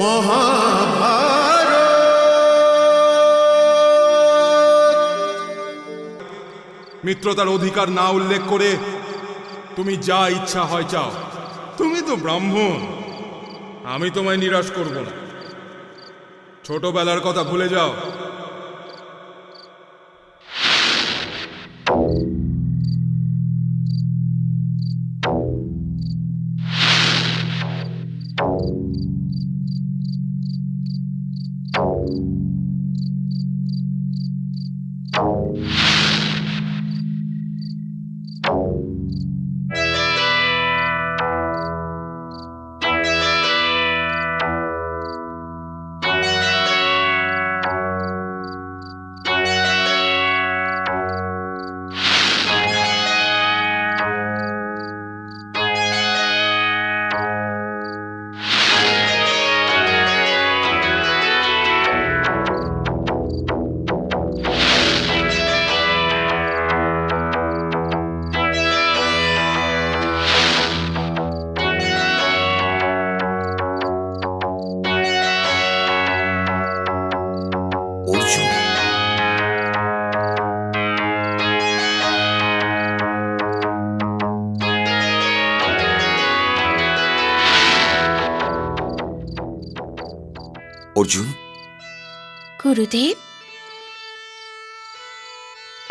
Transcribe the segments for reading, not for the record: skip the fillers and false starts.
মহাভারত। মিত্রতার অধিকার না উল্লেখ করে তুমি যা ইচ্ছা হয় চাও। তুমি তো ব্রাহ্মণ, আমি তোমায় নিরাশ করব না। ছোটবেলার কথা ভুলে যাও। অর্জুন, অর্জুন, গুরুদেব,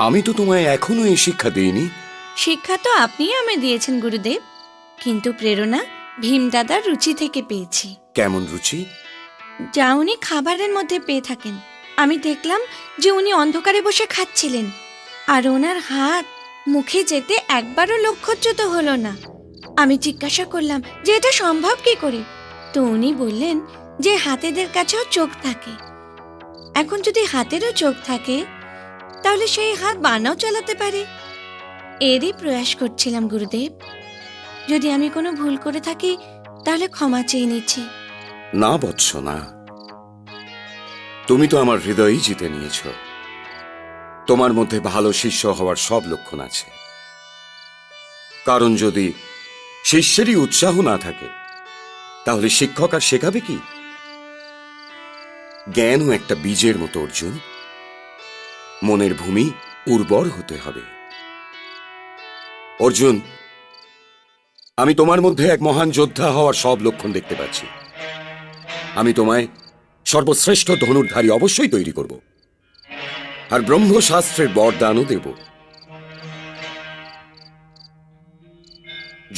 আমি তো তোমায় এখনো এই শিক্ষা দিইনি। শিক্ষা তো আপনিই আমায় দিয়েছেন গুরুদেব, কিন্তু প্রেরণা ভীমদাদার রুচি থেকে পেয়েছি। কেমন রুচি? যা উনি খাবারের মধ্যে পেয়ে থাকেন। আমি দেখলাম যে উনি অন্ধকারে বসে খাচ্ছিলেন, আর ওনার হাত মুখে যেতে একবারও লক্ষ্যচ্যুত হলো না। আমি জিজ্ঞাসা করলাম যে এটা সম্ভব কি করে, তো উনি বললেন যে হাতেদের কাছেও চোখ থাকে। এখন যদি হাতেরও চোখ থাকে, তাহলে সেই হাত বানাও চালাতে পারে। এরই প্রয়াস করছিলাম গুরুদেব। যদি আমি কোনো ভুল করে থাকি তাহলে ক্ষমা চেয়ে নিচ্ছি। না বৎস, না। তুমি তো আমার হৃদয়ই জিতে নিয়েছ। তোমার মধ্যে ভালো শিষ্য হওয়ার সব লক্ষণ আছে। কারণ যদি শিষ্যেরই উৎসাহ না থাকে, তাহলে শিক্ষক আর শেখাবে কি? জ্ঞানও একটা বীজের মতো অর্জুন। মনের ভূমি উর্বর হতে হবে। অর্জুন, আমি তোমার মধ্যে এক মহান যোদ্ধা হওয়ার সব লক্ষণ দেখতে পাচ্ছি। আমি তোমায় সর্বশ্রেষ্ঠ ধনুর্ধারী অবশ্যই তৈরি করব, আর ব্রহ্মশাস্ত্রের বরদানও দেব।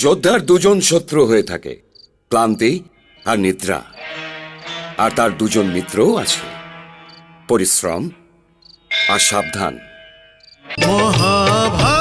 যোদ্ধার দুজন শত্রু হয়ে থাকে, ক্লান্তি আর নিদ্রা। আর তার দুজন মিত্রও আছে, পরিশ্রম আর সাবধান। মহাভারত।